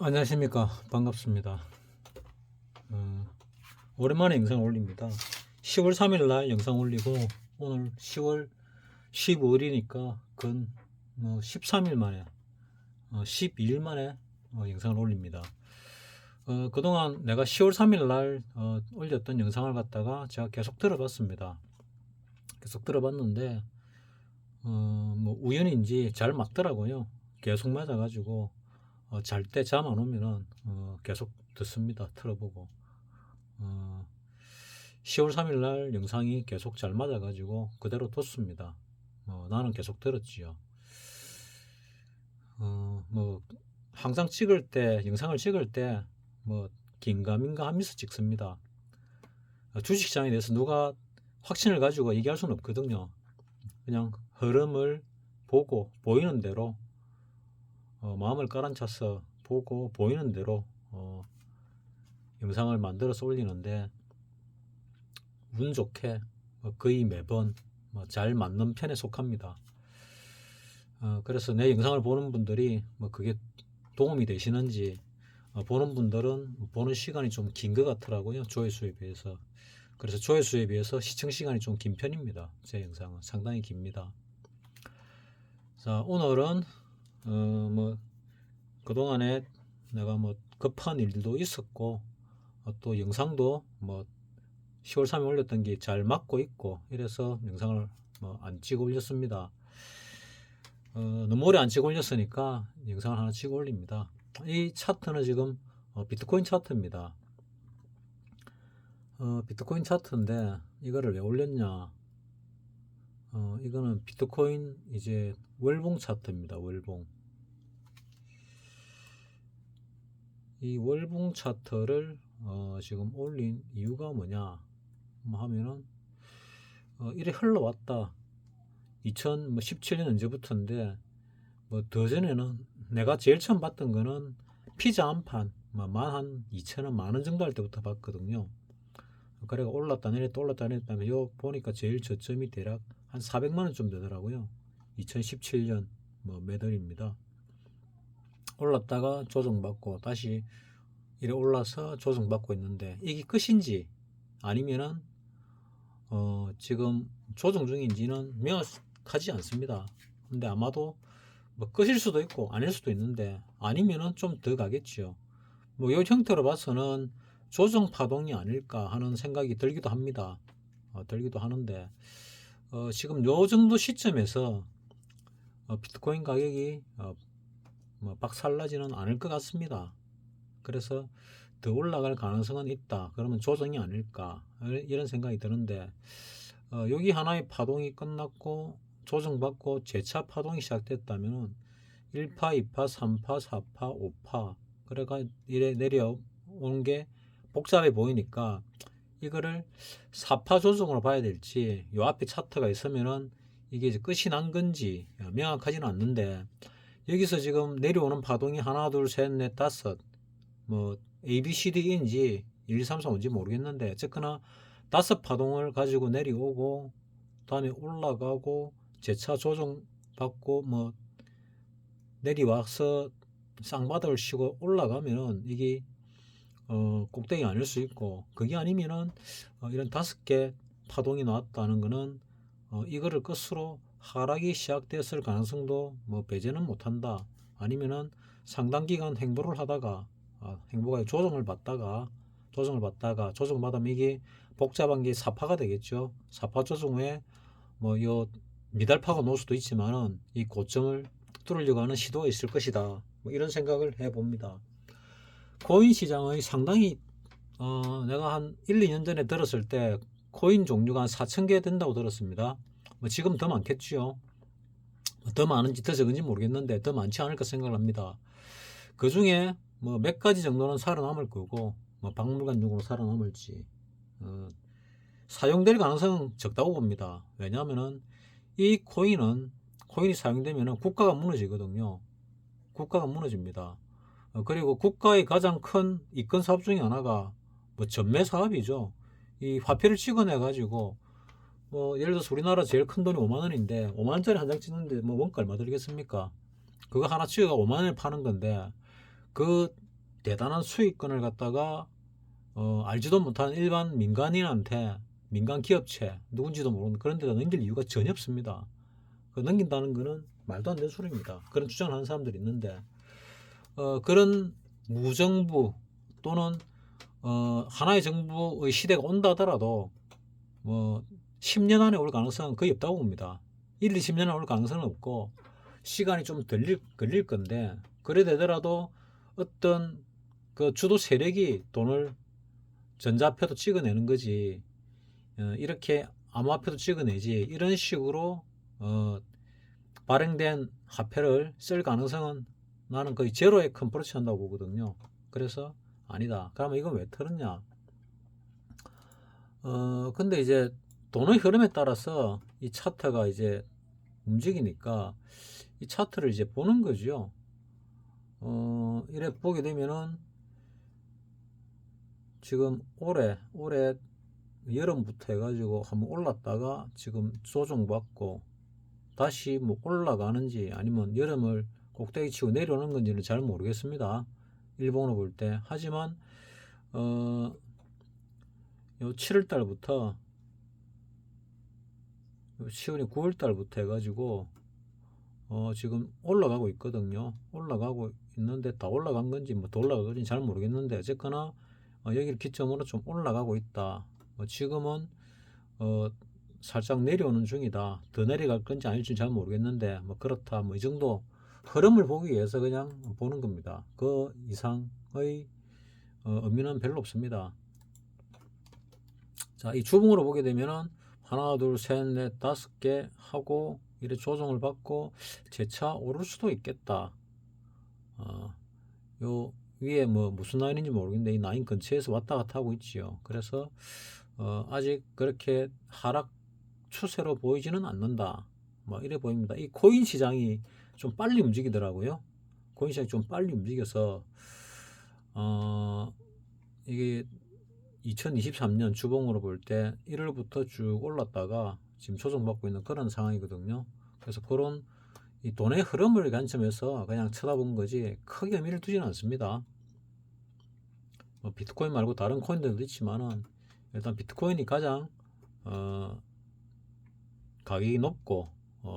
안녕하십니까. 반갑습니다. 어, 오랜만에 영상 올립니다. 10월 3일 날 영상 올리고 오늘 10월 15일이니까 근 13일 만에 12일 만에 영상을 올립니다. 그동안 내가 10월 3일 날 올렸던 영상을 갖다가 제가 계속 들어봤습니다. 계속 들어봤는데 우연인지 잘 맞더라고요. 계속 맞아가지고 잘 때 잠 안 오면은 계속 듣습니다. 틀어보고 10월 3일 날 영상이 계속 잘 맞아가지고 그대로 뒀습니다. 나는 계속 들었지요. 항상 찍을 때 영상을 찍을 때 긴가민가 하면서 찍습니다. 주식시장에 대해서 누가 확신을 가지고 얘기할 수는 없거든요. 그냥 흐름을 보고 보이는 대로 마음을 깔아앉혀서 보고 보이는 대로 영상을 만들어서 올리는데 운 좋게 거의 매번 잘 맞는 편에 속합니다. 그래서 내 영상을 보는 분들이 그게 도움이 되시는지 보는 분들은 보는 시간이 좀 긴 것 같더라고요. 조회수에 비해서. 그래서 조회수에 비해서 시청 시간이 좀 긴 편입니다. 제 영상은 상당히 깁니다. 자, 오늘은 그동안에 내가 급한 일도 있었고 또 영상도 10월 3일 올렸던 게 잘 맞고 있고 이래서 영상을 안 찍어 올렸습니다. 너무 오래 안 찍어 올렸으니까 영상을 하나 찍어 올립니다. 이 차트는 지금 비트코인 차트입니다. 비트코인 차트인데 이거를 왜 올렸냐? 이거는 비트코인 이제 월봉 차트입니다. 월봉. 이 월봉 차트를 지금 올린 이유가 뭐냐 하면은 이래 흘러왔다. 2017년 언제부터인데 더 전에는 내가 제일 처음 봤던 거는 피자 한 판 한 2,000원 만원 정도 할 때부터 봤거든요. 그래가 올랐다 내렸다 올랐다 내렸다 요 보니까 제일 저점이 대략 한 400만원 좀 되더라고요. 2017년 매달입니다. 올랐다가 조정받고 다시 이래 올라서 조정받고 있는데 이게 끝인지 아니면은 지금 조정 중인지는 명확하지 않습니다. 근데 아마도 끝일 수도 있고 아닐 수도 있는데 아니면은 좀 더 가겠지요. 이 형태로 봐서는 조정 파동이 아닐까 하는 생각이 들기도 합니다. 들기도 하는데 지금 요 정도 시점에서 비트코인 가격이 박살나지는 않을 것 같습니다. 그래서 더 올라갈 가능성은 있다. 그러면 조정이 아닐까 이런 생각이 드는데 여기 하나의 파동이 끝났고 조정받고 재차 파동이 시작됐다면 1파, 2파, 3파, 4파, 5파 그래가 이래 내려오는 게 복잡해 보이니까 이거를 4파 조정으로 봐야 될지 요 앞에 차트가 있으면은 이게 이제 끝이 난 건지 명확하지는 않는데 여기서 지금 내려오는 파동이 하나, 둘, 셋, 넷, 다섯 A, B, C, D인지 1, 2, 3, 4, 5인지 모르겠는데 어쨌거나 다섯 파동을 가지고 내려오고 다음에 올라가고 재차 조정받고 내려와서 쌍바닥을 치고 올라가면은 이게 꼭대기 아닐 수 있고 그게 아니면은 이런 5개 파동이 나왔다는 거는 이거를 끝으로 하락이 시작됐을 가능성도 배제는 못한다. 아니면은 상당 기간 행보를 하다가 행보가 조정을 받다가 조정받으면 이게 복잡한 게 4파가 되겠죠. 4파 조정 후에 요 미달파가 놓을 수도 있지만은 이 고점을 뚫으려고 하는 시도가 있을 것이다. 이런 생각을 해봅니다. 코인 시장의 상당히 내가 한 1, 2년 전에 들었을 때 코인 종류가 한 4,000개 된다고 들었습니다. 지금 더 많겠지요. 더 많은지 더 적은지 모르겠는데 더 많지 않을까 생각을 합니다. 그 중에 몇 가지 정도는 살아남을 거고 박물관용으로 살아남을지 사용될 가능성은 적다고 봅니다. 왜냐하면은 이 코인이 사용되면 국가가 무너지거든요. 국가가 무너집니다. 그리고 국가의 가장 큰 이권 사업 중에 하나가 전매 사업이죠. 이 화폐를 찍어내 가지고 예를 들어서 우리나라 제일 큰 돈이 5만 원인데 5만 원짜리 한 장 찍는데 원가 얼마 들겠습니까? 그거 하나 찍어가 5만 원에 파는 건데 그 대단한 수익권을 갖다가 알지도 못하는 일반 민간인한테, 민간 기업체 누군지도 모르는 그런 데다 넘길 이유가 전혀 없습니다. 그 넘긴다는 거는 말도 안 되는 소리입니다. 그런 주장을 하는 사람들이 있는데 그런 무정부 또는 하나의 정부의 시대가 온다 하더라도 뭐 10년 안에 올 가능성은 거의 없다고 봅니다. 1, 20년 안에 올 가능성은 없고 시간이 좀 걸릴 건데, 그래 되더라도 어떤 그 주도 세력이 돈을 전자표도 찍어내는 거지, 이렇게 암호화폐도 찍어내지, 이런 식으로 발행된 화폐를 쓸 가능성은 나는 거의 제로에 컨프로치 한다고 보거든요. 그래서 아니다. 그러면 이건 왜 틀었냐? 근데 이제 돈의 흐름에 따라서 이 차트가 이제 움직이니까 이 차트를 이제 보는 거죠. 이래 보게 되면은 지금 올해 여름부터 해가지고 한번 올랐다가 지금 조정받고 다시 뭐 올라가는지 아니면 여름을 꼭대기 치고 내려오는 건지는 잘 모르겠습니다. 일본으로 볼 때. 하지만 요 7월 달부터 7월이 9월 달부터 해가지고 지금 올라가고 있거든요. 올라가고 있는데 다 올라간 건지 뭐 더 올라간 건지 잘 모르겠는데 어쨌거나 여기를 기점으로 좀 올라가고 있다. 지금은 살짝 내려오는 중이다. 더 내려갈 건지 아닐지 잘 모르겠는데 뭐 그렇다. 뭐 이 정도 흐름을 보기 위해서 그냥 보는 겁니다. 그 이상의 의미는 별로 없습니다. 자, 이 주봉으로 보게 되면은 하나, 둘, 셋, 넷, 5개 하고 이렇게 조정을 받고 재차 오를 수도 있겠다. 요 위에 뭐 무슨 라인인지 모르겠는데 이 라인 근처에서 왔다 갔다 하고 있지요. 그래서 아직 그렇게 하락 추세로 보이지는 않는다. 뭐 이래 보입니다. 이 코인 시장이 좀 빨리 움직이더라고요. 코인 시장이 좀 빨리 움직여서 이게 2023년 주봉으로 볼 때 1월부터 쭉 올랐다가 지금 조정받고 있는 그런 상황이거든요. 그래서 그런 이 돈의 흐름을 관점에서 그냥 쳐다본 거지 크게 의미를 두지는 않습니다. 뭐 비트코인 말고 다른 코인들도 있지만은 일단 비트코인이 가장 가격이 높고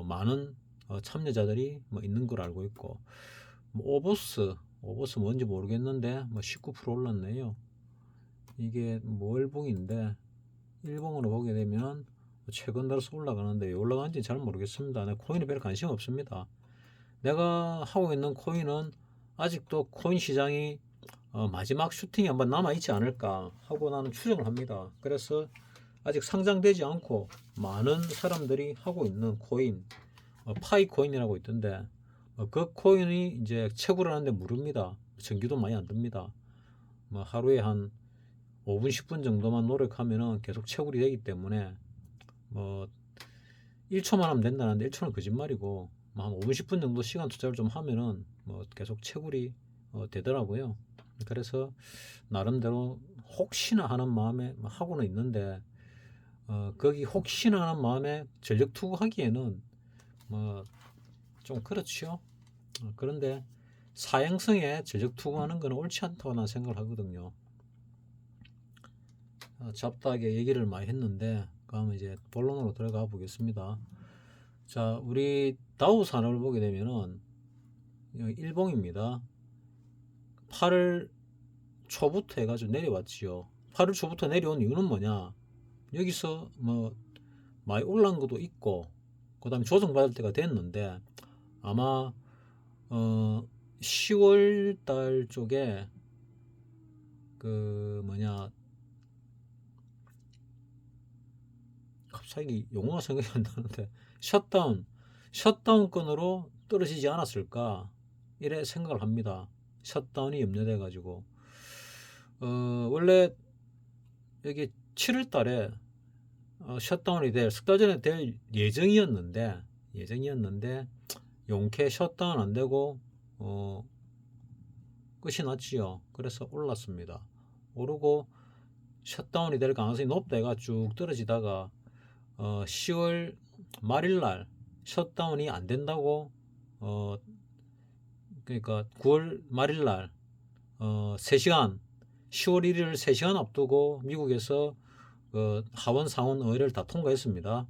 많은 참여자들이 뭐 있는 걸 알고 있고, 뭐 오버스 뭔지 모르겠는데 뭐 19% 올랐네요. 이게 뭐 월봉인데 일봉으로 보게 되면 최근 들어서 올라가는데 왜 올라가는지 잘 모르겠습니다. 내가 코인에 별 관심 없습니다. 내가 하고 있는 코인은 아직도 코인 시장이 마지막 슈팅이 한번 남아있지 않을까 하고 나는 추정을 합니다. 그래서 아직 상장되지 않고 많은 사람들이 하고 있는 코인, 파이코인이라고 있던데 그 코인이 이제 채굴을 하는데 무릅니다. 전기도 많이 안 듭니다. 뭐 하루에 한 5분 10분 정도만 노력하면은 계속 채굴이 되기 때문에 뭐 1초만 하면 된다는데 1초는 거짓말이고 뭐 한 5분 10분 정도 시간 투자를 좀 하면은 뭐 계속 채굴이 되더라고요. 그래서 나름대로 혹시나 하는 마음에 하고는 있는데 거기 혹시나 하는 마음에 전력 투구하기에는 뭐 좀 그렇죠. 그런데 사행성에 전력 투구하는 거는 옳지 않다고 난 생각을 하거든요. 잡다하게 얘기를 많이 했는데 그러면 이제 본론으로 들어가 보겠습니다. 자, 우리 다우 산업을 보게 되면은 일봉입니다. 8월 초부터 해가지고 내려왔지요. 8월 초부터 내려온 이유는 뭐냐? 여기서 뭐 많이 올라온 것도 있고 그 다음에 조정받을 때가 됐는데 아마 10월 달 쪽에 그 뭐냐, 갑자기 용어가 생각이 안 나는데 셧다운권으로 떨어지지 않았을까 이래 생각을 합니다. 셧다운이 염려돼 가지고 원래 여기 7월 달에 셧다운이 석 달 전에 될 예정이었는데 용케 셧다운 안 되고 끝이 났지요. 그래서 올랐습니다. 오르고 셧다운이 될 가능성이 높다 해가 쭉 떨어지다가 10월 말일날 셧다운이 안 된다고 그러니까 9월 말일날 3시간 10월 1일 3시간 앞두고 미국에서 하원 상원 의회를 다 통과했습니다.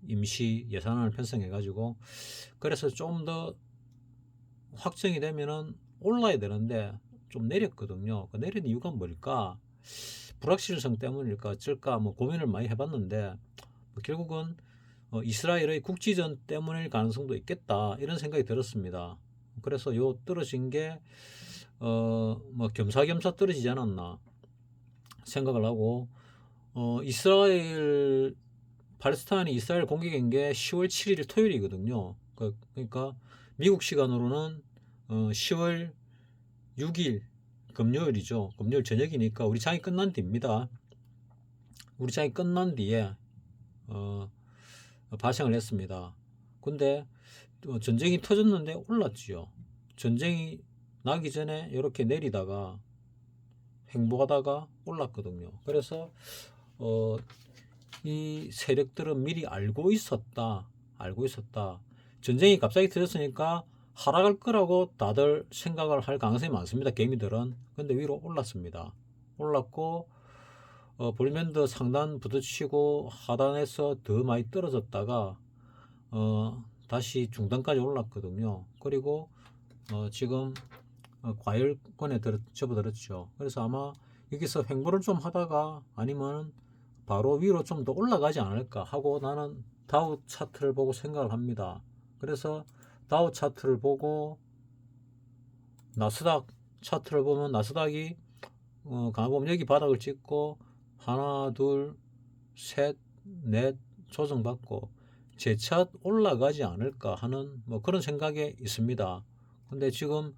임시 예산안을 편성해 가지고. 그래서 좀 더 확정이 되면은 올라야 되는데 좀 내렸거든요. 그 내린 이유가 뭘까? 불확실성 때문일까 어쩔까 뭐 고민을 많이 해봤는데 결국은 이스라엘의 국지전 때문일 가능성도 있겠다 이런 생각이 들었습니다. 그래서 요 떨어진 게 뭐 겸사겸사 떨어지지 않았나 생각을 하고, 이스라엘 팔레스타인이 이스라엘 공격한 게 10월 7일 토요일이거든요. 그러니까 미국 시간으로는 10월 6일 금요일이죠. 금요일 저녁이니까 우리 장이 끝난 뒤입니다. 우리 장이 끝난 뒤에 발생을 했습니다. 근데 전쟁이 터졌는데 올랐지요. 전쟁이 나기 전에 이렇게 내리다가 횡보하다가 올랐거든요. 그래서 이 세력들은 미리 알고 있었다. 전쟁이 갑자기 터졌으니까 하락할 거라고 다들 생각을 할 가능성이 많습니다. 개미들은. 근데 위로 올랐습니다. 올랐고 볼밴드 상단 부딪히고 하단에서 더 많이 떨어졌다가 다시 중단까지 올랐거든요. 그리고 지금 과열권에 접어들었죠. 그래서 아마 여기서 횡보를 좀 하다가 아니면 바로 위로 좀 더 올라가지 않을까 하고 나는 다우 차트를 보고 생각을 합니다. 그래서 다우 차트를 보고 나스닥 차트를 보면 나스닥이 가보면 여기 바닥을 찍고 하나 둘 셋 넷 조정받고 재차 올라가지 않을까 하는 뭐 그런 생각에 있습니다. 근데 지금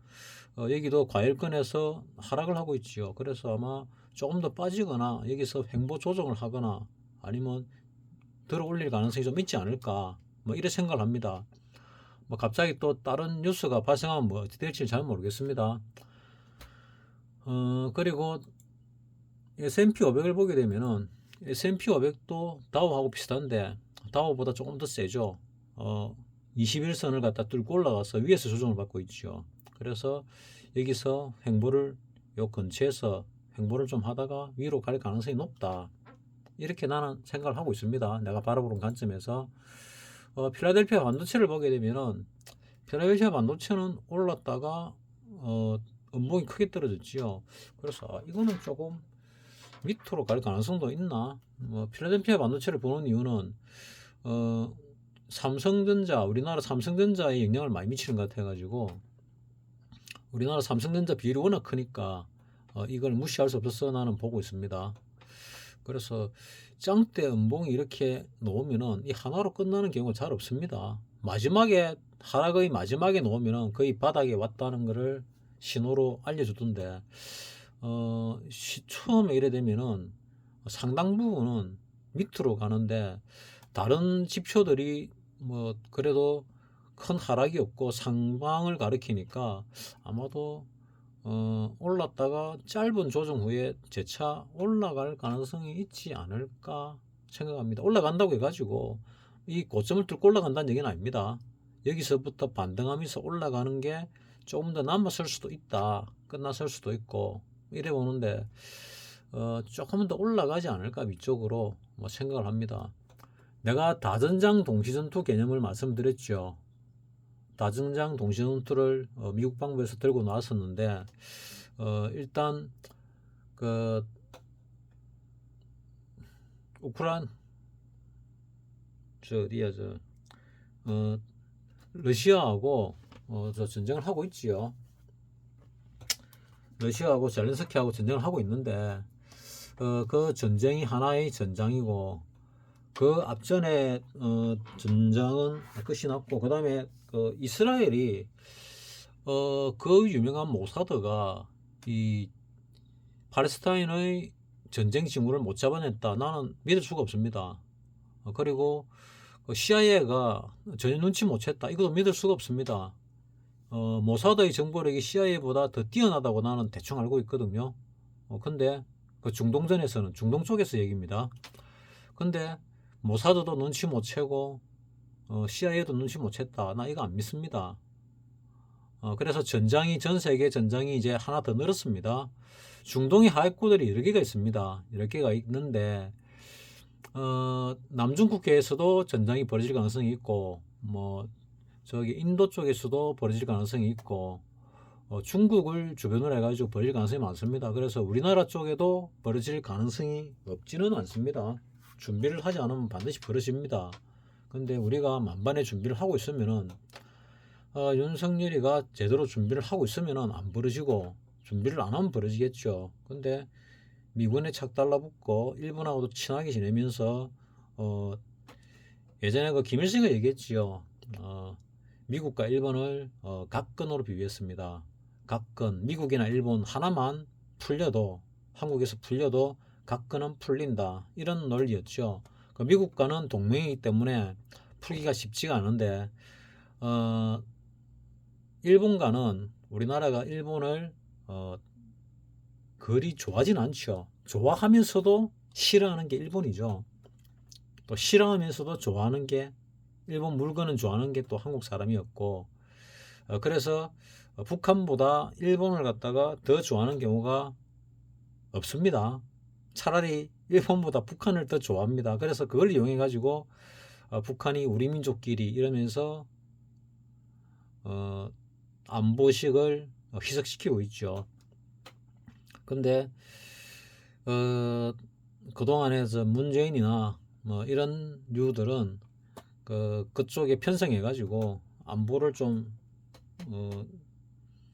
여기도 과열권에서 하락을 하고 있지요. 그래서 아마 조금 더 빠지거나 여기서 횡보 조정을 하거나 아니면 들어 올릴 가능성이 좀 있지 않을까 뭐 이런 생각을 합니다. 뭐 갑자기 또 다른 뉴스가 발생하면 뭐 어떻게 될지 잘 모르겠습니다. 그리고 S&P 500을 보게 되면은 S&P 500도 다우하고 비슷한데 다우보다 조금 더 세죠. 21선을 갖다 뚫고 올라가서 위에서 조정을 받고 있죠. 그래서 여기서 횡보를 요 근처에서 횡보를 좀 하다가 위로 갈 가능성이 높다. 이렇게 나는 생각을 하고 있습니다. 내가 바라보는 관점에서 필라델피아 반도체를 보게 되면은 필라델피아 반도체는 올랐다가 음봉이 크게 떨어졌지요. 그래서 이거는 조금 밑으로 갈 가능성도 있나? 필라델피아 반도체를 보는 이유는 삼성전자, 우리나라 삼성전자에 영향을 많이 미치는 것 같아가지고 우리나라 삼성전자 비율이 워낙 크니까 이걸 무시할 수 없어서 나는 보고 있습니다. 그래서 짱대 음봉이 이렇게 놓으면은 이 하나로 끝나는 경우가 잘 없습니다. 마지막에 하락의 마지막에 놓으면은 거의 바닥에 왔다는 것을 신호로 알려주던데 처음에 이래 되면은 상당 부분은 밑으로 가는데 다른 지표들이 뭐 그래도 큰 하락이 없고 상방을 가리키니까 아마도 올랐다가 짧은 조정 후에 재차 올라갈 가능성이 있지 않을까 생각합니다. 올라간다고 해가지고 이 고점을 뚫고 올라간다는 얘기는 아닙니다. 여기서부터 반등하면서 올라가는 게 조금 더 남았을 수도 있다. 끝났을 수도 있고 이래 보는데 조금 더 올라가지 않을까 위쪽으로 뭐 생각을 합니다. 내가 다전장 동시전투 개념을 말씀드렸죠. 다전장 동시전투를 미국 방부에서 들고 나왔었는데 일단 그 우크라이나 러시아하고 저 전쟁을 하고 있지요. 러시아하고 젤렌스키하고 전쟁을 하고 있는데 그 전쟁이 하나의 전장이고 그 앞전에 전장은 끝이 났고 그 다음에 그 이스라엘이 그 유명한 모사드가 이 팔레스타인의 전쟁 징후를 못 잡아냈다. 나는 믿을 수가 없습니다. 그리고 CIA가 전혀 눈치 못 챘다. 이것도 믿을 수가 없습니다. 모사드의 정보력이 CIA보다 더 뛰어나다고 나는 대충 알고 있거든요. 근데 그 중동전에서는 중동 쪽에서 얘기입니다. 근데 모사드도 눈치 못 채고 CIA도 눈치 못 챘다. 나 이거 안 믿습니다. 그래서 전 세계 전장이 이제 하나 더 늘었습니다. 중동의 하획구들이 여러 개가 있습니다. 여러 개가 있는데 남중국해에서도 전장이 벌어질 가능성이 있고, 뭐 저기 인도 쪽에서도 벌어질 가능성이 있고, 중국을 주변으로 해가지고 벌어질 가능성이 많습니다. 그래서 우리나라 쪽에도 벌어질 가능성이 없지는 않습니다. 준비를 하지 않으면 반드시 벌어집니다. 근데 우리가 만반의 준비를 하고 있으면은 윤석열이가 제대로 준비를 하고 있으면은 안 벌어지고, 준비를 안 하면 벌어지겠죠. 근데 미군에 착 달라붙고 일본하고도 친하게 지내면서 예전에 그 김일성이 얘기했지요. 미국과 일본을 각근으로 비교했습니다. 각근, 미국이나 일본 하나만 풀려도, 한국에서 풀려도 각근은 풀린다, 이런 논리였죠. 그 미국과는 동맹이기 때문에 풀기가 쉽지가 않은데 일본과는, 우리나라가 일본을 그리 좋아하진 않죠. 좋아하면서도 싫어하는 게 일본이죠. 또 싫어하면서도 좋아하는 게, 일본 물건은 좋아하는 게 또 한국 사람이었고, 그래서 북한보다 일본을 갖다가 더 좋아하는 경우가 없습니다. 차라리 일본보다 북한을 더 좋아합니다. 그래서 그걸 이용해 가지고 북한이 우리 민족끼리 이러면서 안보식을 희석시키고 있죠. 근데 그동안에 문재인이나 뭐 이런 류들은 그쪽에 편성해 가지고 안보를 좀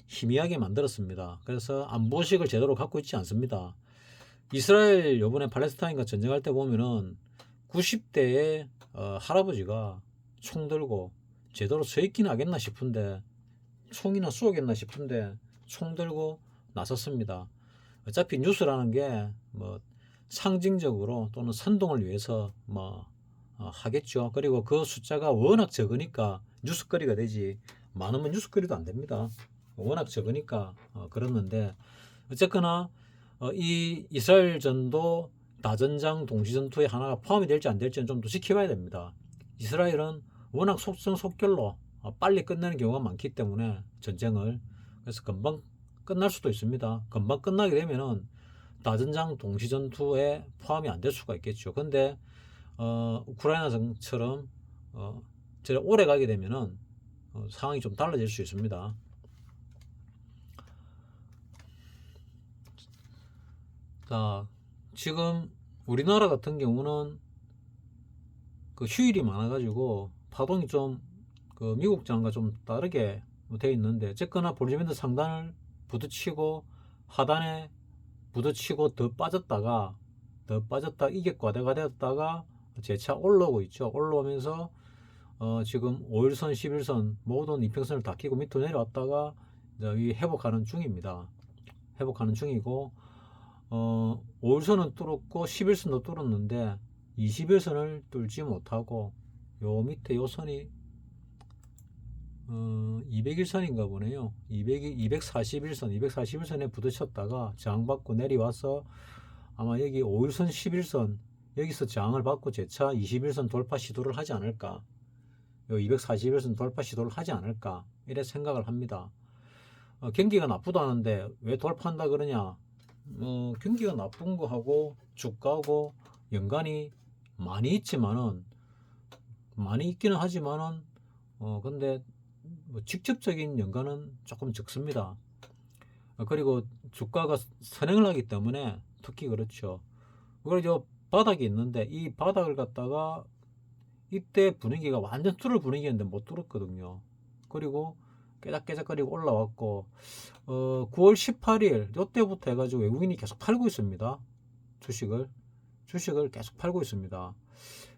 희미하게 만들었습니다. 그래서 안보식을 제대로 갖고 있지 않습니다. 이스라엘 요번에 팔레스타인과 전쟁할 때 보면은 90대의 할아버지가 총 들고 제대로 서 있긴 하겠나 싶은데, 총이나 쏘겠나 싶은데 총 들고 나섰습니다. 어차피 뉴스라는 게 뭐 상징적으로 또는 선동을 위해서 뭐 하겠죠. 그리고 그 숫자가 워낙 적으니까 뉴스거리가 되지, 많으면 뉴스거리도 안 됩니다. 워낙 적으니까 그렇는데, 어쨌거나 이 이스라엘전도 다전장 동시전투에 하나가 포함이 될지 안 될지는 좀 더 지켜봐야 됩니다. 이스라엘은 워낙 속전속결로 빨리 끝내는 경우가 많기 때문에 전쟁을, 그래서 금방 끝날 수도 있습니다. 금방 끝나게 되면은 다전장 동시전투에 포함이 안 될 수가 있겠죠. 근데 우크라이나전처럼 오래 가게 되면은 상황이 좀 달라질 수 있습니다. 자, 지금 우리나라 같은 경우는 그 휴일이 많아가지고 파동이 좀 그 미국장과 좀 다르게 돼 있는데, 어쨌거나 볼리밴드 상단을 부딪히고 하단에 부딪히고 더 빠졌다 이게 과대가 되었다가 재차 올라오고 있죠. 올라오면서 지금 5일선 11선 모든 이평선을 다 끼고 밑으로 내려왔다가 이제 회복하는 중입니다. 회복하는 중이고 5일선은 뚫었고 11선도 뚫었는데 21선을 뚫지 못하고 요 밑에 요 선이 201선인가 보네요. 241선에 부딪혔다가 저항받고 내려와서 아마 여기 5일선 11선 여기서 저항을 받고 재차 21선 돌파 시도를 하지 않을까, 요 241선 돌파 시도를 하지 않을까, 이래 생각을 합니다. 경기가 나쁘다는데 왜 돌파한다 그러냐, 경기가 나쁜 거하고 주가하고 연관이 많이 있지만은, 많이 있기는 하지만은 근데 뭐 직접적인 연관은 조금 적습니다. 그리고 주가가 선행을 하기 때문에 특히 그렇죠. 그리고 바닥이 있는데 이 바닥을 갖다가 이때 분위기가 완전 뚫을 분위기였는데 못 뚫었거든요. 그리고 깨작깨작거리고 올라왔고 9월 18일 요때부터 해가지고 외국인이 계속 팔고 있습니다. 주식을 계속 팔고 있습니다.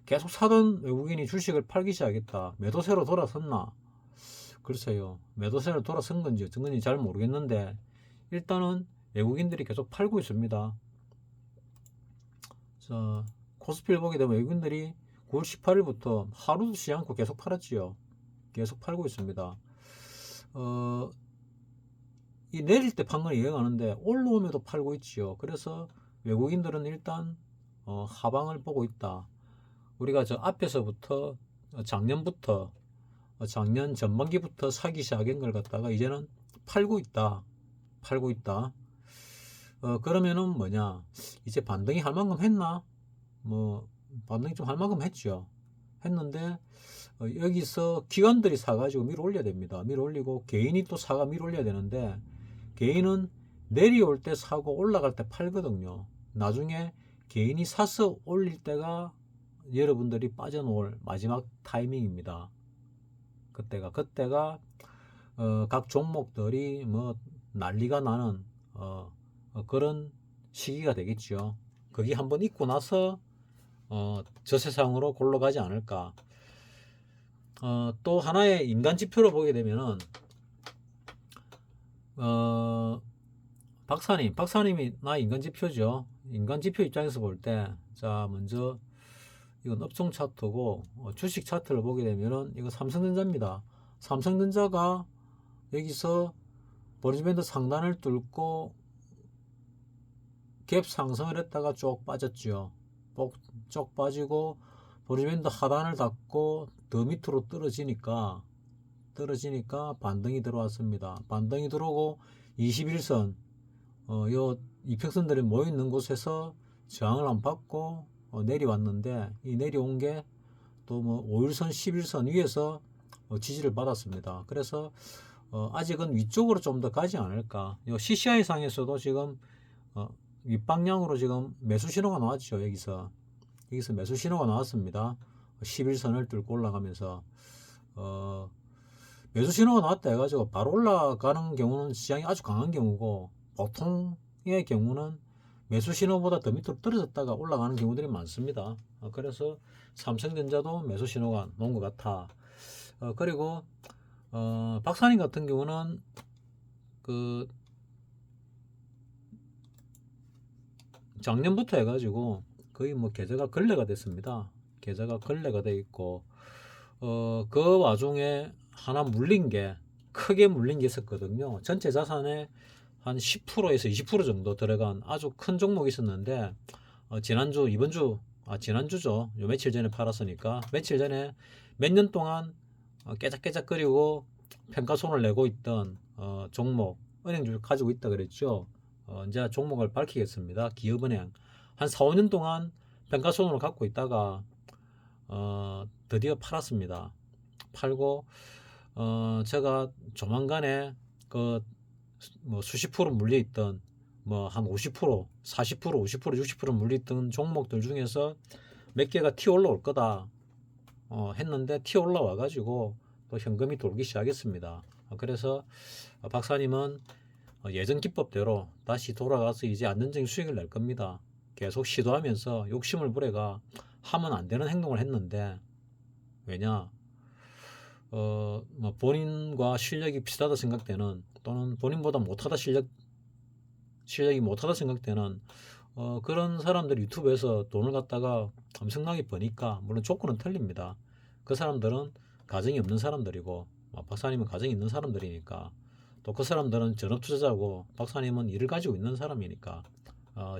계속 사던 외국인이 주식을 팔기 시작했다. 매도세로 돌아섰나? 글쎄요. 매도세로 돌아선 건지 어쩐 건지 잘 모르겠는데 일단은 외국인들이 계속 팔고 있습니다. 자, 코스피를 보게 되면 외국인들이 9월 18일부터 하루도 쉬지 않고 계속 팔았지요. 계속 팔고 있습니다. 이 내릴 때 판 건 이해가 가는데 올라오면도 팔고 있지요. 그래서 외국인들은 일단 하방을 보고 있다. 우리가 저 앞에서부터 작년부터 작년 전반기부터 사기 시작한 걸 갖다가 이제는 팔고 있다. 팔고 있다. 그러면은 뭐냐? 이제 반등이 할 만큼 했나? 뭐 반등이 좀 할 만큼 했죠. 했는데 여기서 기관들이 사가지고 밀어 올려야 됩니다. 밀어 올리고 개인이 또 사가 밀어 올려야 되는데 개인은 내려올 때 사고 올라갈 때 팔거든요. 나중에 개인이 사서 올릴 때가 여러분들이 빠져놓을 마지막 타이밍입니다. 그때가 각 종목들이 뭐 난리가 나는 그런 시기가 되겠죠. 그게 한번 있고 나서 저 세상으로 굴러가지 않을까. 또 하나의 인간 지표로 보게 되면은 박사님이 나 인간 지표죠. 인간 지표 입장에서 볼 때, 자 먼저 이건 업종 차트고 주식 차트를 보게 되면은 이거 삼성전자입니다. 삼성전자가 여기서 보리지밴드 상단을 뚫고 갭 상승을 했다가 쭉 빠졌죠. 쭉 빠지고 보리지밴드 하단을 닫고 더 밑으로 떨어지니까 반등이 들어왔습니다. 반등이 들어오고 21선 요 이평선들이 모여있는 곳에서 저항을 안 받고 내려왔는데 이 내려온 게 또 뭐 5일선 11선 위에서 지지를 받았습니다. 그래서 아직은 위쪽으로 좀 더 가지 않을까. 요 CCI 상에서도 지금 윗방향으로 지금 매수 신호가 나왔죠. 여기서 매수 신호가 나왔습니다. 11선을 뚫고 올라가면서 매수 신호가 나왔다 해가지고 바로 올라가는 경우는 시장이 아주 강한 경우고 보통의 경우는 매수 신호보다 더 밑으로 떨어졌다가 올라가는 경우들이 많습니다. 그래서 삼성전자도 매수 신호가 나온 것 같아. 그리고 박사님 같은 경우는 그 작년부터 해가지고 거의 뭐 계좌가 걸레가 됐습니다. 계좌가 걸레가 돼 있고 그 와중에 하나 크게 물린 게 있었거든요. 전체 자산의 한 10%에서 20% 정도 들어간 아주 큰 종목이 있었는데 지난주죠. 요 며칠 전에 팔았으니까 며칠 전에 몇 년 동안 깨작깨작거리고 평가손을 내고 있던 종목 은행주 가지고 있다 그랬죠. 이제 종목을 밝히겠습니다. 기업은행 한 4, 5년 동안 평가손으로 갖고 있다가 드디어 팔았습니다. 팔고 제가 조만간에 뭐 수십 프로 물려있던 뭐 한 50%, 40%, 50%, 60% 물려있던 종목들 중에서 몇 개가 튀어 올라올 거다 했는데 튀어 올라와 가지고 또 현금이 돌기 시작했습니다. 그래서 박사님은 예전 기법대로 다시 돌아가서 이제 안정적인 수익을 낼 겁니다. 계속 시도하면서 욕심을 부려가 하면 안 되는 행동을 했는데 왜냐 뭐 본인과 실력이 비슷하다 생각되는 또는 본인보다 못하다 실력이 못하다 생각되는 그런 사람들이 유튜브에서 돈을 갖다가 엄청나게 버니까 물론 조건은 틀립니다. 그 사람들은 가정이 없는 사람들이고 박사님은 가정이 있는 사람들이니까 또 그 사람들은 전업투자자고 박사님은 일을 가지고 있는 사람이니까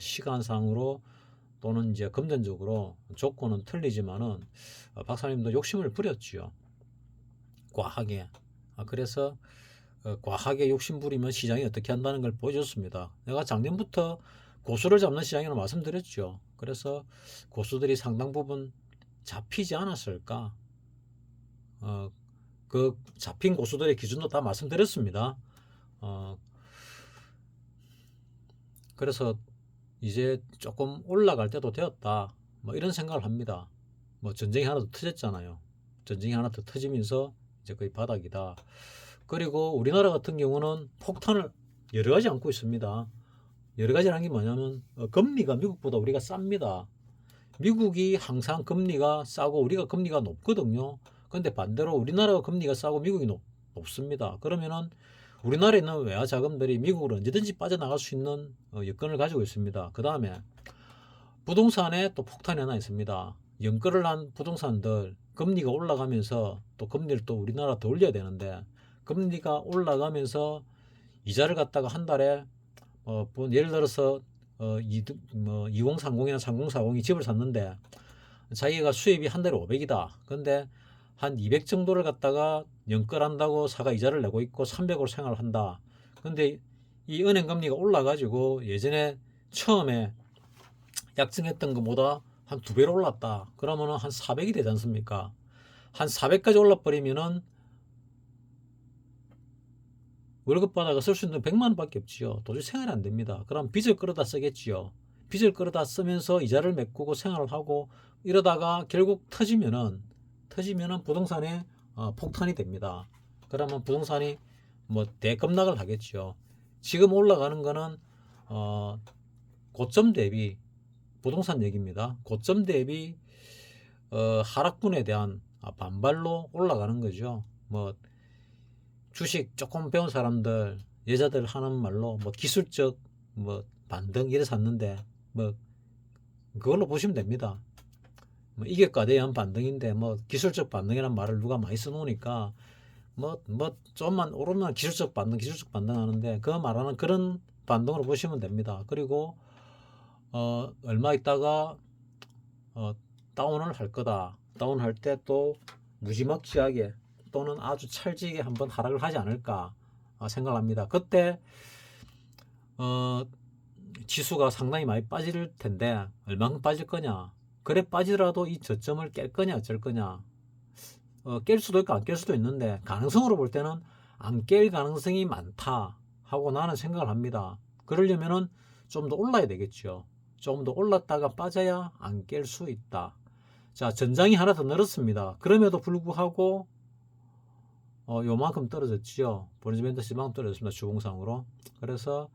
시간상으로 또는 이제 금전적으로 조건은 틀리지만은 박사님도 욕심을 부렸지요. 과하게. 그래서 과하게 욕심 부리면 시장이 어떻게 한다는 걸 보여줬습니다. 내가 작년부터 고수를 잡는 시장이라고 말씀드렸죠. 그래서 고수들이 상당 부분 잡히지 않았을까? 그 잡힌 고수들의 기준도 다 말씀드렸습니다. 그래서 이제 조금 올라갈 때도 되었다. 뭐 이런 생각을 합니다. 뭐 전쟁이 하나 더 터졌잖아요. 전쟁이 하나 더 터지면서 이제 거의 바닥이다. 그리고 우리나라 같은 경우는 폭탄을 여러 가지 안고 있습니다. 여러 가지라는 게 뭐냐면 금리가 미국보다 우리가 쌉니다. 미국이 항상 금리가 싸고 우리가 금리가 높거든요. 근데 반대로 우리나라가 금리가 싸고 미국이 높습니다. 그러면은 우리나라에 있는 외화 자금들이 미국으로 언제든지 빠져나갈 수 있는 여건을 가지고 있습니다. 그 다음에 부동산에 또 폭탄이 하나 있습니다. 연끌을 한 부동산들 금리가 올라가면서 또 금리를 또 우리나라 더 올려야 되는데 금리가 올라가면서 이자를 갖다가 한 달에 예를 들어서 2030이나 3040이 집을 샀는데 자기가 수입이 한 달에 500이다. 근데 한 200 정도를 갖다가 연끌한다고 사가 이자를 내고 있고 300으로 생활을 한다. 근데 이 은행 금리가 올라가지고 예전에 처음에 약정했던 것보다 한 2배로 올랐다. 그러면은 한 400이 되지 않습니까? 한 400까지 올라버리면은 월급 받아가 쓸 수 있는 100만 원밖에 없지요. 도저히 생활이 안 됩니다. 그럼 빚을 끌어다 쓰겠지요. 빚을 끌어다 쓰면서 이자를 메꾸고 생활을 하고 이러다가 결국 터지면은 부동산에 폭탄이 됩니다. 그러면 부동산이 뭐 대급락을 하겠죠. 지금 올라가는 거는 고점 대비 부동산 얘기입니다. 고점 대비 하락분에 대한 반발로 올라가는 거죠. 뭐 주식 조금 배운 사람들 여자들 하는 말로 뭐 기술적 뭐 반등 이래 샀는데 뭐 그걸로 보시면 됩니다. 뭐 이격과에 대한 반등인데 뭐 기술적 반등이라는 말을 누가 많이 써놓으니까 뭐 좀만 오르면 기술적 반등 하는데 그 말하는 그런 반등으로 보시면 됩니다. 그리고 얼마 있다가 다운을 할 거다. 다운할 때 또 무지막지하게 또는 아주 찰지게 한번 하락을 하지 않을까 생각합니다. 그때 지수가 상당히 많이 빠질 텐데 얼마큼 빠질 거냐. 그래 빠지더라도 이 저점을 깰 거냐 어쩔 거냐. 깰 수도 있고 안 깰 수도 있는데 가능성으로 볼 때는 안 깰 가능성이 많다 하고 나는 생각을 합니다. 그러려면은 좀 더 올라야 되겠죠. 좀 더 올랐다가 빠져야 안 깰 수 있다. 자, 전장이 하나 더 늘었습니다. 그럼에도 불구하고 요만큼 떨어졌지요. 볼린저 밴드 이만큼 떨어졌습니다. 주봉상으로. 그래서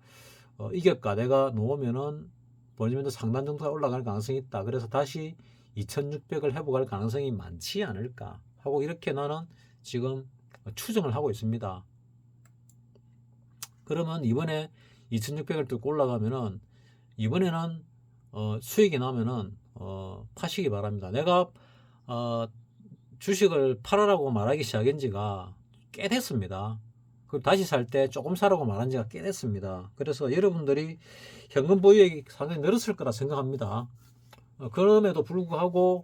이격가대가 놓으면은 볼린저 밴드 상단 정도가 올라갈 가능성이 있다. 그래서 다시 2600을 회복할 가능성이 많지 않을까 하고 이렇게 나는 지금 추정을 하고 있습니다. 그러면 이번에 2600을 뚫고 올라가면은 이번에는 수익이 나면은 파시기 바랍니다. 내가 주식을 팔아라고 말하기 시작한 지가 꽤 됐습니다. 그리고 다시 살 때 조금 사라고 말한 지가 꽤 됐습니다. 그래서 여러분들이 현금 보유액이 상당히 늘었을 거라 생각합니다. 그럼에도 불구하고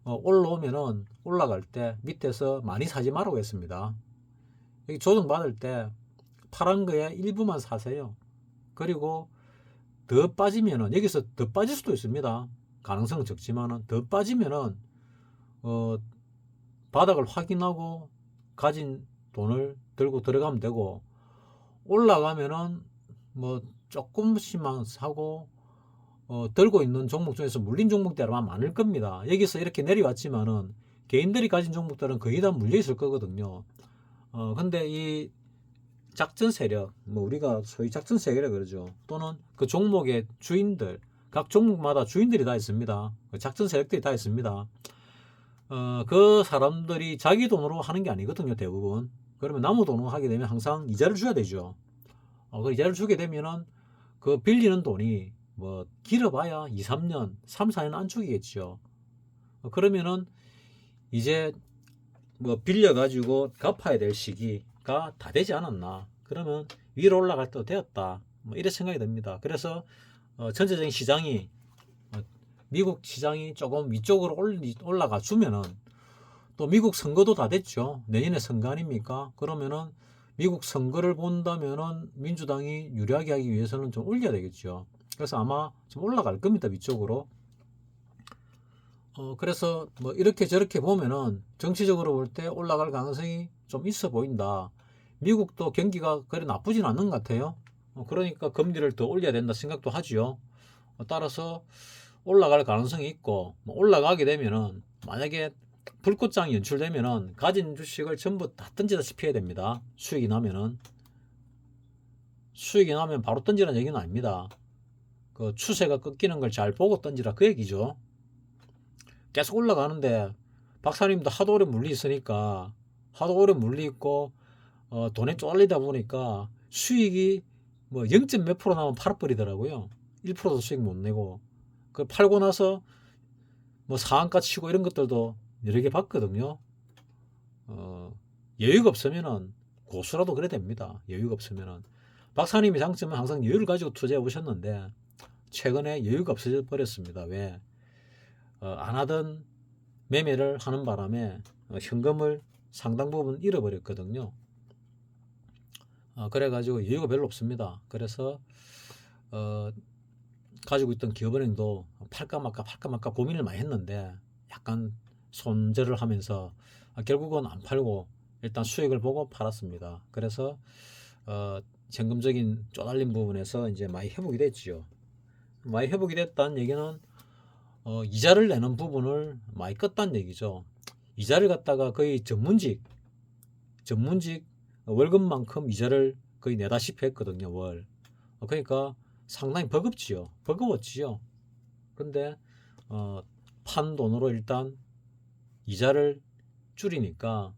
올라오면은 올라갈 때 밑에서 많이 사지 말라고 했습니다. 여기 조정 받을 때 파란 거에 일부만 사세요. 그리고 더 빠지면은 여기서 더 빠질 수도 있습니다. 가능성은 적지만은 더 빠지면은 바닥을 확인하고 가진 돈을 들고 들어가면 되고 올라가면은 뭐 조금씩만 사고 들고 있는 종목 중에서 물린 종목들이 아마 많을 겁니다. 여기서 이렇게 내려왔지만은 개인들이 가진 종목들은 거의 다 물려 있을 거거든요. 근데 이 작전 세력, 뭐 우리가 소위 작전 세력이라 그러죠. 또는 그 종목의 주인들, 각 종목마다 주인들이 다 있습니다. 작전 세력들이 다 있습니다. 그 사람들이 자기 돈으로 하는 게 아니거든요, 대부분. 그러면 남의 돈으로 하게 되면 항상 이자를 줘야 되죠. 그 이자를 주게 되면은 그 빌리는 돈이 뭐 길어봐야 2, 3년, 3, 4년 안 주기겠죠. 그러면은 이제 뭐 빌려가지고 갚아야 될 시기가 다 되지 않았나. 그러면 위로 올라갈 때도 되었다. 뭐 이런 생각이 듭니다. 그래서 전체적인 시장이 미국 시장이 조금 위쪽으로 올라가 주면은 또 미국 선거도 다 됐죠. 내년에 선거 아닙니까? 그러면은 미국 선거를 본다면은 민주당이 유리하게 하기 위해서는 좀 올려야 되겠죠. 그래서 아마 좀 올라갈 겁니다. 위쪽으로. 그래서 뭐 이렇게 저렇게 보면은 정치적으로 볼 때 올라갈 가능성이 좀 있어 보인다. 미국도 경기가 그리 나쁘진 않는 것 같아요. 그러니까 금리를 더 올려야 된다 생각도 하지요. 따라서 올라갈 가능성이 있고 뭐 올라가게 되면은 만약에 불꽃장이 연출되면은 가진 주식을 전부 다 던지다시피 해야 됩니다. 수익이 나면 바로 던지라는 얘기는 아닙니다. 그 추세가 꺾이는 걸 잘 보고 던지라 그 얘기죠. 계속 올라가는데 박사님도 하도 오래 물리 있으니까 하도 오래 물리 있고 돈에 쫄리다 보니까 수익이 뭐 0. 몇 프로 나면 팔아버리더라고요. 1%도 수익 못 내고 그 팔고 나서 뭐 상한가 치고 이런 것들도 여러 개 봤거든요. 여유가 없으면은 고수라도 그래 됩니다. 여유가 없으면은 박사님의 장점은 항상 여유를 가지고 투자해 오셨는데 최근에 여유가 없어져 버렸습니다. 왜? 안 하던 매매를 하는 바람에 현금을 상당 부분 잃어버렸거든요. 그래가지고 여유가 별로 없습니다. 그래서 가지고 있던 기업은행도 팔까 말까 고민을 많이 했는데 약간 손절을 하면서 결국은 안 팔고 일단 수익을 보고 팔았습니다. 그래서 현금적인 쪼달린 부분에서 이제 많이 회복이 됐지요. 많이 회복이 됐다는 얘기는 이자를 내는 부분을 많이 껐다는 얘기죠. 이자를 갖다가 거의 전문직 월급만큼 이자를 거의 내다시피 했거든요, 월. 그러니까 상당히 버거웠지요. 근데 판 돈으로 일단 이자를 줄이니까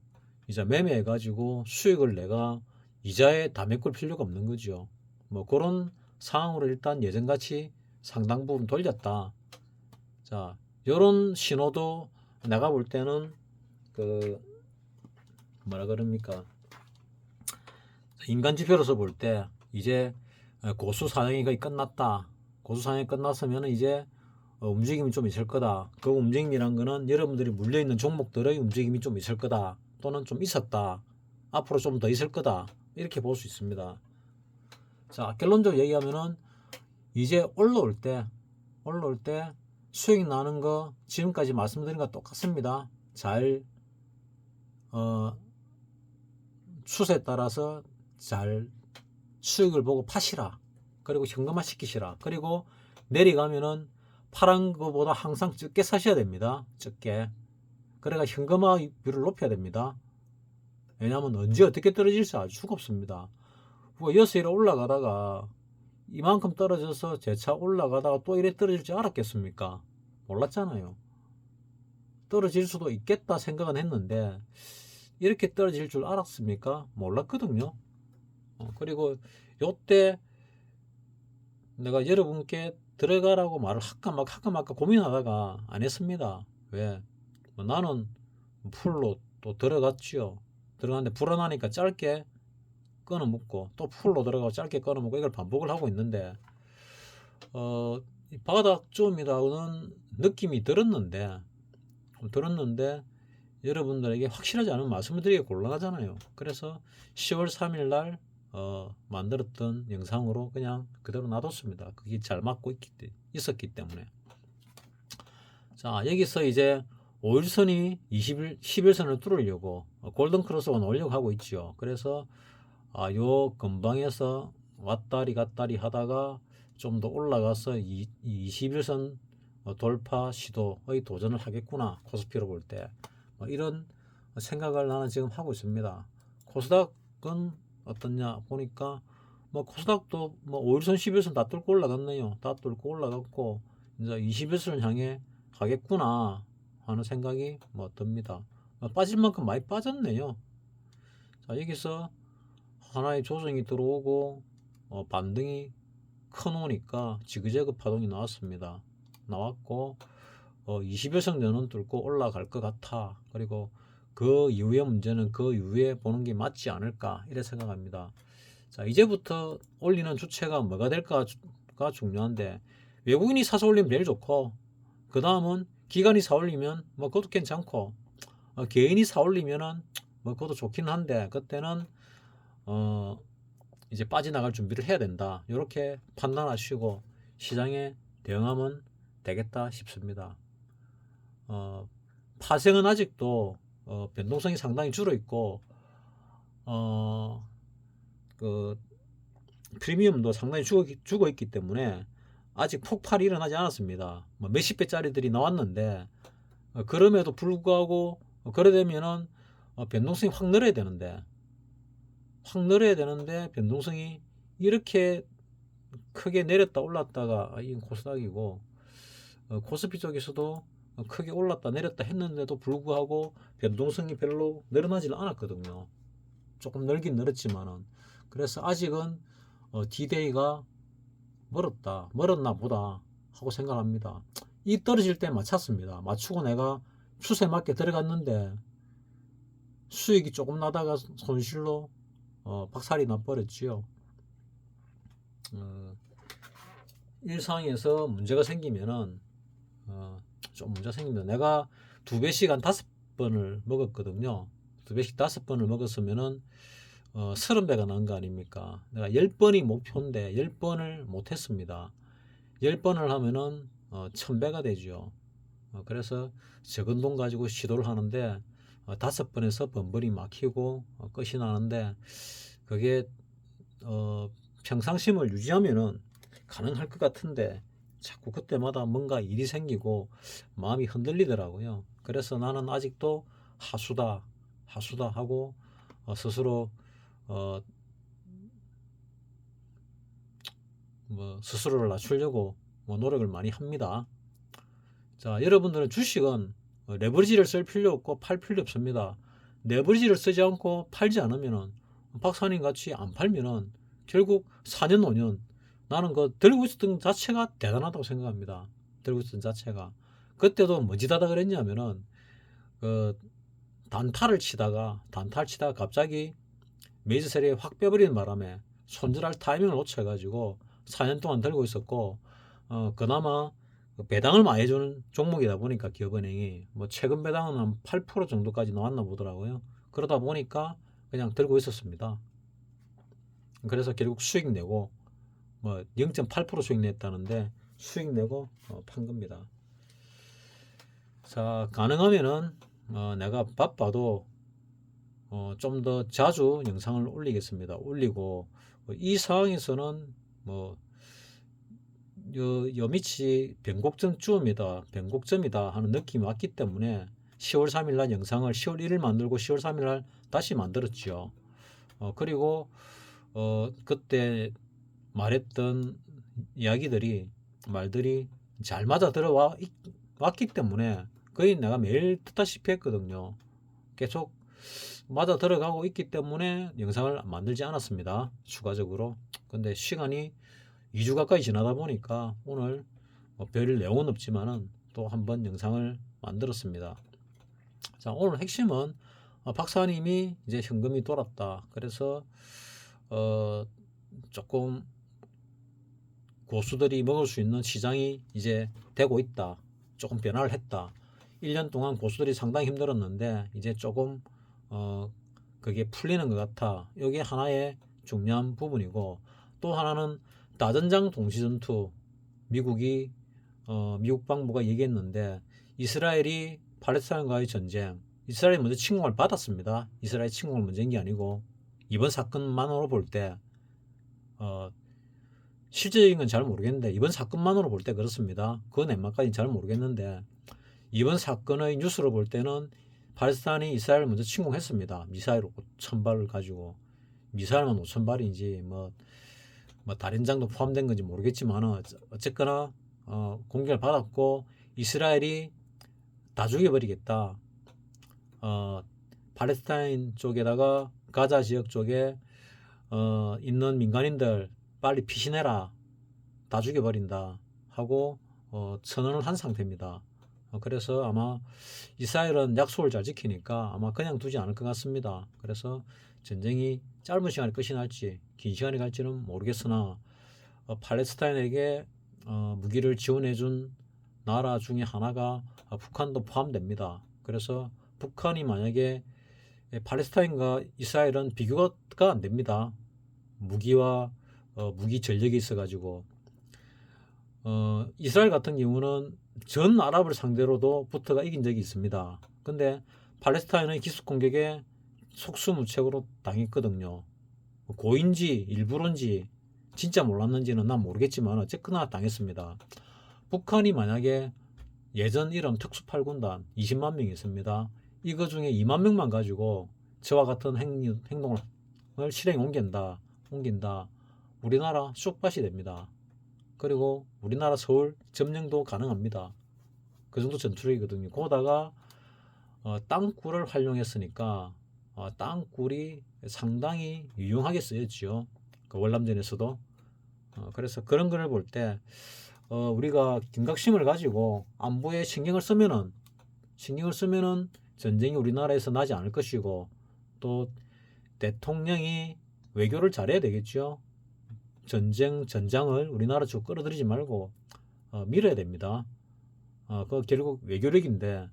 이자 매매해 가지고 수익을 내가 이자에 다 메꿀 필요가 없는 거죠. 뭐 그런 상황으로 일단 예전같이 상당 부분 돌렸다. 자, 요런 신호도 내가 볼 때는 그 뭐라 그럽니까? 인간 지표로서 볼 때 이제 고수 사냥이 거의 끝났다. 고수 사냥이 끝났으면 이제 움직임이 좀 있을 거다. 그 움직임이란 거는 여러분들이 물려있는 종목들의 움직임이 좀 있을 거다. 또는 좀 있었다. 앞으로 좀 더 있을 거다. 이렇게 볼 수 있습니다. 자, 결론적으로 얘기하면은 이제 올라올 때 수익 나는 거 지금까지 말씀드린 거 똑같습니다. 잘 추세에 따라서 잘 수익을 보고 파시라. 그리고 현금화 시키시라. 그리고 내려가면은 파란 거보다 항상 적게 사셔야 됩니다. 적게. 그래가 현금화 비율을 높여야 됩니다. 왜냐하면 언제 어떻게 떨어질지 알 수가 없습니다. 이어서 이래 올라가다가 이만큼 떨어져서 재차 올라가다가 또 이래 떨어질 줄 알았겠습니까? 몰랐잖아요. 떨어질 수도 있겠다 생각은 했는데 이렇게 떨어질 줄 알았습니까? 몰랐거든요. 그리고 요때 내가 여러분께 들어가라고 말을 할까 말까 고민하다가 안 했습니다. 왜? 나는 풀로 또 들어갔지요. 들어갔는데 불안하니까 짧게 끊어먹고 또 풀로 들어가고 짧게 끊어먹고 이걸 반복을 하고 있는데 바닥쯤이라고는 느낌이 들었는데 여러분들에게 확실하지 않은 말씀을 드리기 곤란하잖아요. 그래서 10월 3일 날 만들었던 영상으로 그냥 그대로 놔뒀습니다. 그게 잘 맞고 있었기 때문에. 자, 여기서 이제 5일선이 11선을 뚫으려고 골든 크로스가 오려고 하고 있죠. 그래서 요 근방에서 왔다리 갔다리 하다가 좀 더 올라가서 21선 돌파 시도의 도전을 하겠구나. 코스피로 볼 때. 이런 생각을 나는 지금 하고 있습니다. 코스닥은 어떻냐 보니까 코스닥도 5일선 11선 다 뚫고 올라갔네요. 다 뚫고 올라갔고 이제 21선을 향해 가겠구나 하는 생각이 듭니다. 빠질 만큼 많이 빠졌네요. 자, 여기서 하나의 조정이 들어오고 반등이 커놓으니까 지그재그 파동이 나왔습니다. 나왔고 21선전은 뚫고 올라갈 것 같아. 그리고 그 이후의 문제는 그 이후에 보는 게 맞지 않을까 이래 생각합니다. 자, 이제부터 올리는 주체가 뭐가 될까가 중요한데 외국인이 사서 올리면 제일 좋고 그 다음은 기관이 사 올리면 그것도 괜찮고 개인이 사 올리면은 그것도 좋긴 한데 그때는 이제 빠져나갈 준비를 해야 된다. 이렇게 판단하시고 시장에 대응하면 되겠다 싶습니다. 파생은 아직도 변동성이 상당히 줄어 있고 그 프리미엄도 상당히 죽어 있기 때문에 아직 폭발이 일어나지 않았습니다. 몇십 배짜리들이 나왔는데 그럼에도 불구하고 그래 되면은 변동성이 확 늘어야 되는데 변동성이 이렇게 크게 내렸다 올랐다가 이건 코스닥이고 코스피 쪽에서도 크게 올랐다 내렸다 했는데도 불구하고 변동성이 별로 늘어나지는 않았거든요. 조금 늘긴 늘었지만은 그래서 아직은 D-Day가 멀었나 보다 하고 생각합니다. 이 떨어질 때 맞췄습니다. 맞추고 내가 추세 맞게 들어갔는데 수익이 조금 나다가 손실로 박살이 나버렸지요. 일상에서 문제가 생기면은 좀 문제가 생기면 내가 2배씩 한 5번 5번을 먹었거든요. 2배씩 5번을 먹었으면은 30배가 난 거 아닙니까? 내가 10번이 목표인데 10번을 못했습니다. 10번을 하면은 1000배가 되죠. 그래서 적은 돈 가지고 시도를 하는데 5번에서 번번이 막히고 끝이 나는데 그게 평상심을 유지하면은 가능할 것 같은데 자꾸 그때마다 뭔가 일이 생기고 마음이 흔들리더라고요. 그래서 나는 아직도 하수다 하고 스스로 어, 스스로를 낮추려고 노력을 많이 합니다. 자, 여러분들은 주식은 레버리지를 쓸 필요 없고 팔 필요 없습니다. 레버리지를 쓰지 않고 팔지 않으면은 박사님 같이 안 팔면은 결국 4년 5년 나는 그 들고 있었던 자체가 대단하다고 생각합니다. 들고 있었던 자체가 그때도 뭐지다다 그랬냐면은 그 단타를 치다가 갑자기 메이저세리에 확 빼버리는 바람에 손절할 타이밍을 놓쳐가지고 4년 동안 들고 있었고 그나마 배당을 많이 해주는 종목이다 보니까 기업은행이 뭐 최근 배당은 한 8% 정도까지 나왔나 보더라고요. 그러다 보니까 그냥 들고 있었습니다. 그래서 결국 수익 내고 뭐 0.8% 수익 냈다는데 수익 내고 판 겁니다. 자, 가능하면은 내가 바빠도 좀 더 자주 영상을 올리겠습니다. 올리고 이 상황에서는 뭐 여미치 변곡점이다 하는 느낌이 왔기 때문에 10월 3일 날 영상을 10월 1일 만들고 10월 3일 날 다시 만들었죠. 그리고 그때 말했던 말들이 잘 맞아 들어와 왔기 때문에 거의 내가 매일 듣다시피 했거든요. 계속 맞아 들어가고 있기 때문에 영상을 만들지 않았습니다. 추가적으로. 근데 시간이 2주 가까이 지나다 보니까 오늘 별 내용은 없지만은 또 한번 영상을 만들었습니다. 자, 오늘 핵심은 박사님이 이제 현금이 돌았다. 그래서 조금 고수들이 먹을 수 있는 시장이 이제 되고 있다. 조금 변화를 했다. 1년 동안 고수들이 상당히 힘들었는데 이제 조금 그게 풀리는 것 같아. 이게 하나의 중요한 부분이고 또 하나는 다전장 동시전투 미국 방부가 얘기했는데 이스라엘이 팔레스타인과의 전쟁 이스라엘이 먼저 침공을 받았습니다. 이스라엘 침공을 먼저 한 게 아니고 이번 사건만으로 볼 때 실제적인 건 잘 모르겠는데 이번 사건만으로 볼 때 그렇습니다. 그 넷마까지는 잘 모르겠는데 이번 사건의 뉴스로 볼 때는 팔레스타인이 이스라엘을 먼저 침공했습니다. 미사일 5,000발을 가지고 미사일만 5,000발인지 뭐 다련장도 포함된 건지 모르겠지만 어쨌거나 공격을 받았고 이스라엘이 다 죽여버리겠다. 팔레스타인 쪽에다가 가자 지역 쪽에 있는 민간인들 빨리 피신해라. 다 죽여버린다 하고 선언을 한 상태입니다. 그래서 아마 이스라엘은 약속을 잘 지키니까 아마 그냥 두지 않을 것 같습니다. 그래서 전쟁이 짧은 시간에 끝이 날지 긴 시간이 갈지는 모르겠으나 팔레스타인에게 무기를 지원해준 나라 중에 하나가 북한도 포함됩니다. 그래서 북한이 만약에 팔레스타인과 이스라엘은 비교가 안 됩니다. 무기와 무기 전력이 있어가지고 이스라엘 같은 경우는 전 아랍을 상대로도 부터가 이긴 적이 있습니다. 근데 팔레스타인의 기습 공격에 속수무책으로 당했거든요. 고인지 일부러인지 진짜 몰랐는지는 난 모르겠지만 어쨌거나 당했습니다. 북한이 만약에 예전 이름 특수팔군단 20만 명이 있습니다. 이거 중에 2만 명만 가지고 저와 같은 행동을 실행에 옮긴다. 우리나라 쑥밭이 됩니다. 그리고 우리나라 서울 점령도 가능합니다. 그 정도 전투력이거든요. 거기다가 땅굴을 활용했으니까 땅굴이 상당히 유용하게 쓰였죠. 그 월남전에서도. 그래서 그런 걸 볼 때 우리가 경각심을 가지고 안보에 신경을 쓰면은 전쟁이 우리나라에서 나지 않을 것이고 또 대통령이 외교를 잘해야 되겠죠. 전장을 우리나라 쪽 끌어들이지 말고 밀어야 됩니다. 그 결국 외교력인데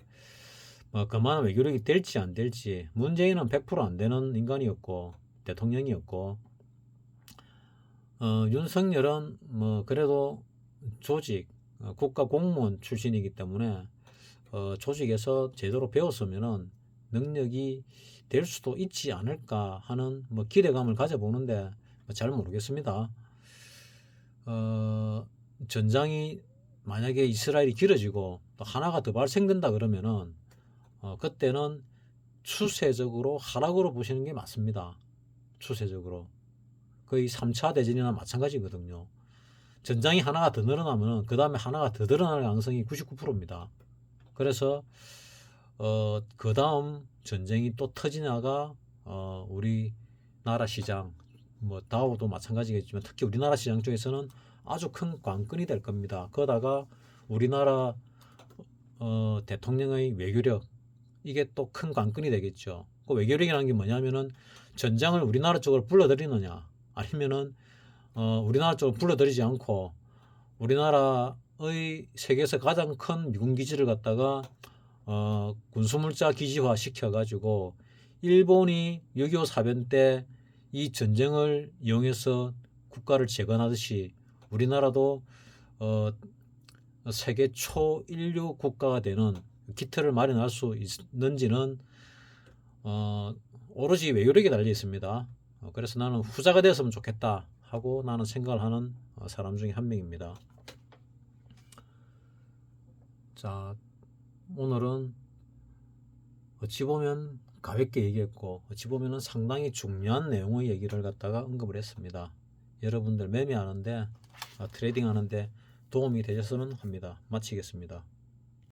그만한 외교력이 될지 안 될지, 문재인은 100%안 되는 인간이었고 대통령이었고, 윤석열은 뭐 그래도 조직, 국가 공무원 출신이기 때문에 조직에서 제대로 배웠으면은 능력이 될 수도 있지 않을까 하는 뭐 기대감을 가져보는데, 잘 모르겠습니다. 전장이 만약에 이스라엘이 길어지고 또 하나가 더 발생된다 그러면은 그때는 추세적으로 하락으로 보시는 게 맞습니다. 추세적으로 거의 3차 대전이나 마찬가지거든요. 전장이 하나가 더 늘어나면 그 다음에 하나가 더 늘어날 가능성이 99%입니다. 그래서 그 다음 전쟁이 또 터지냐가 우리나라 시장, 뭐 다우도 마찬가지겠지만 특히 우리나라 시장 쪽에서는 아주 큰 관건이 될 겁니다. 거다가 우리나라 대통령의 외교력, 이게 또 큰 관건이 되겠죠. 그 외교력이라는 게 뭐냐면은 전장을 우리나라 쪽으로 불러들이느냐, 아니면은 우리나라 쪽으로 불러들이지 않고 우리나라의 세계에서 가장 큰 미군 기지를 갖다가 군수물자 기지화 시켜가지고 일본이 6.25 사변 때 이 전쟁을 이용해서 국가를 재건하듯이 우리나라도 세계 초인류 국가가 되는 기틀을 마련할 수 있는지는 오로지 외교력에 달려 있습니다. 그래서 나는 후자가 되었으면 좋겠다 하고 나는 생각을 하는 사람 중에 한 명입니다. 자, 오늘은 어찌 보면 가볍게 얘기했고 어찌 보면 상당히 중요한 내용의 얘기를 갖다가 언급을 했습니다. 여러분들 매매하는데 트레이딩 하는데 도움이 되셨으면 합니다. 마치겠습니다.